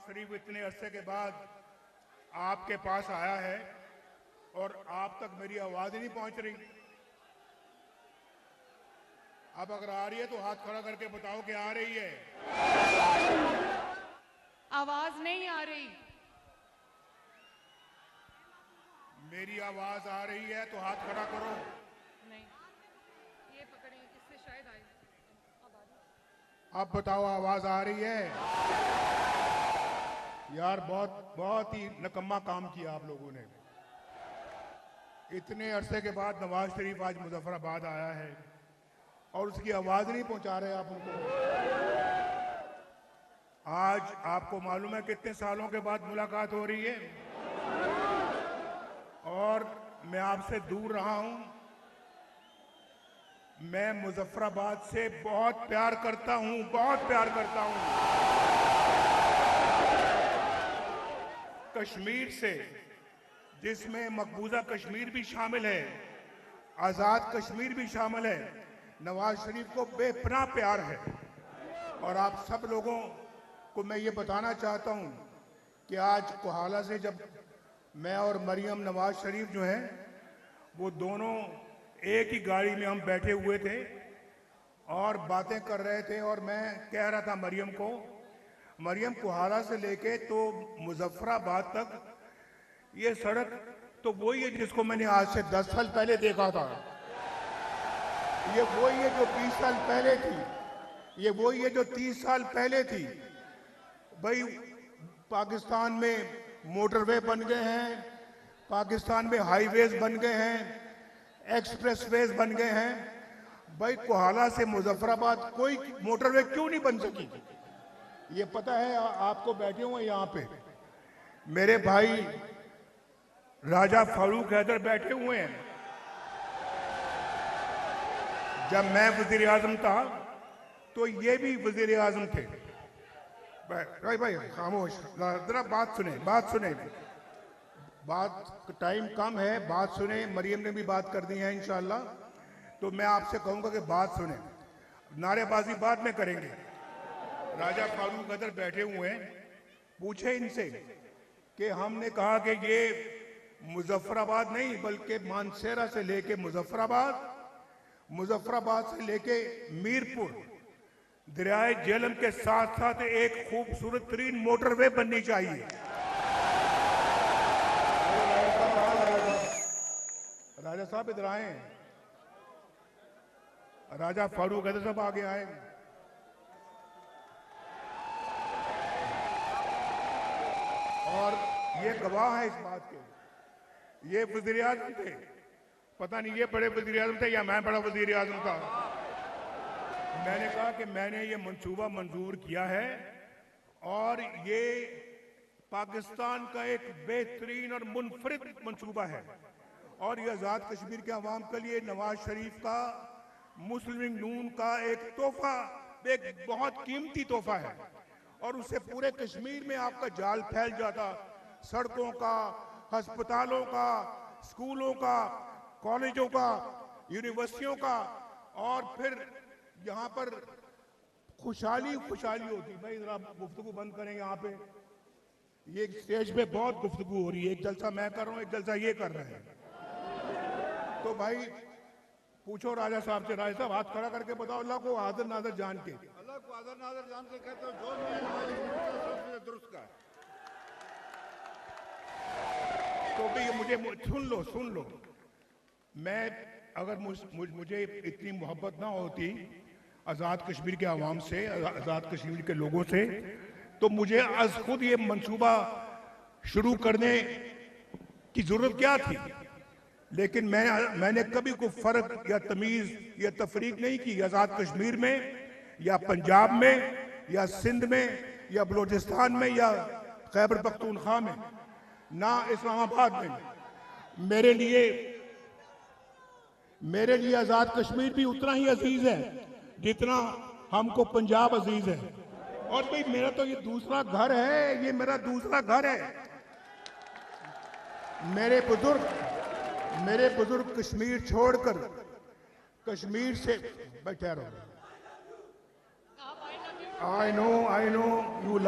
शरीफ इतने अरसे के बाद आपके पास आया है और आप तक मेरी आवाज ही नहीं पहुंच रही। अब अगर आ रही है तो हाथ खड़ा करके बताओ कि आ रही है। आवाज नहीं आ रही। मेरी आवाज आ रही है तो हाथ खड़ा करो। नहीं, ये पकड़े, इससे शायद आए। अब बताओ आवाज आ रही है? यार बहुत ही नकम्मा काम किया आप लोगों ने। इतने अरसे के बाद नवाज शरीफ आज मुजफ्फराबाद आया है और उसकी आवाज नहीं पहुंचा रहे आप उनको। आज आपको मालूम है कितने सालों के बाद मुलाकात हो रही है और मैं आपसे दूर रहा हूं। मैं मुजफ्फराबाद से बहुत प्यार करता हूं, बहुत प्यार करता हूं। कश्मीर से, जिसमें मकबूजा कश्मीर भी शामिल है, आजाद कश्मीर भी शामिल है, नवाज शरीफ को बेपनाह प्यार है। और आप सब लोगों को मैं ये बताना चाहता हूं कि आज कोहाला से जब मैं और मरियम नवाज शरीफ जो हैं वो दोनों एक ही गाड़ी में हम बैठे हुए थे और बातें कर रहे थे और मैं कह रहा था मरियम को, मरियम कोहाला से लेके तो मुजफ्फराबाद तक ये सड़क तो वही है जिसको मैंने आज से 10 साल पहले देखा था। ये वही है जो 20 साल पहले थी, ये वही है जो 30 साल पहले थी। भाई पाकिस्तान में मोटरवे बन गए हैं, पाकिस्तान में हाईवेज बन गए हैं, एक्सप्रेसवेज बन गए हैं। भाई कोहाला से मुजफ्फराबाद कोई मोटरवे क्यों नहीं बन सकी? ये पता है आपको? बैठे हुए यहाँ पे मेरे भाई राजा फारूक हैदर बैठे हुए हैं। जब मैं वजीर आजम था तो ये भी वजीर आजम थे। भाई खामोश, जरा बात सुने। बात टाइम कम है, बात सुने। मरियम ने भी बात कर दी है इंशाल्लाह, तो मैं आपसे कहूंगा कि बात सुने, नारेबाजी बाद में करेंगे। राजा फारूक हैदर बैठे हुए हैं, पूछे इनसे कि हमने कहा कि ये मुजफ्फराबाद नहीं बल्कि मानसेरा से लेके मुजफ्फराबाद, मुजफ्फराबाद से लेके मीरपुर, दरियाए झेलम के साथ साथ एक खूबसूरत तरीन मोटरवे बननी चाहिए। राजा साहब इधर आए, राजा फारूक हैदर साहब आगे आए। और ये गवाह है इस बात के, ये वजीर आजम थे। पता नहीं ये बड़े वजीर आजम थे या मैं बड़ा वजीर आजम था। मैंने कहा कि मैंने ये मंसूबा मंजूर किया है और ये पाकिस्तान का एक बेहतरीन और मुनफरिद मंसूबा है और ये आजाद कश्मीर के अवाम के लिए नवाज शरीफ का, मुस्लिम लीग नून का एक तोहफा, एक बहुत कीमती तोहफा है। और उससे पूरे कश्मीर में आपका जाल फैल जाता, सड़कों का, अस्पतालों का, स्कूलों का, कॉलेजों का, यूनिवर्सिटियों का, और फिर यहाँ पर खुशहाली होती। भाई जरा गुफ्तगू बंद करें यहाँ पे, ये स्टेज पे बहुत गुफ्तगू हो रही है। एक जलसा मैं कर रहा हूँ, एक जलसा ये कर रहे हैं। तो भाई पूछो राजा साहब से, राजा साहब हाथ खड़ा करके बताओ, अल्लाह को हाजिर नाजर जान के, अल्लाह को हाजिर नाजर जान के कहते हो जो मैं दुरुस्त का। तो भी मुझे सुन लो। मैं अगर मुझे इतनी मोहब्बत ना होती आज़ाद कश्मीर के अवाम से, आज़ाद कश्मीर के लोगों से, तो मुझे आज खुद ये मंसूबा शुरू करने की जरूरत क्या थी। लेकिन मैंने कभी कोई फर्क या तमीज या तफरीक नहीं की आज़ाद कश्मीर में या पंजाब में या सिंध में या बलूचिस्तान में या खैबर पख्तूनख्वा में, ना इस्लामाबाद में। मेरे लिए आज़ाद कश्मीर भी उतना ही अजीज है जितना हमको पंजाब अजीज है। और भाई मेरा तो ये दूसरा घर है, ये मेरा दूसरा घर है। मेरे बुजुर्ग कश्मीर छोड़कर, कश्मीर से बैठे रहो। I know you love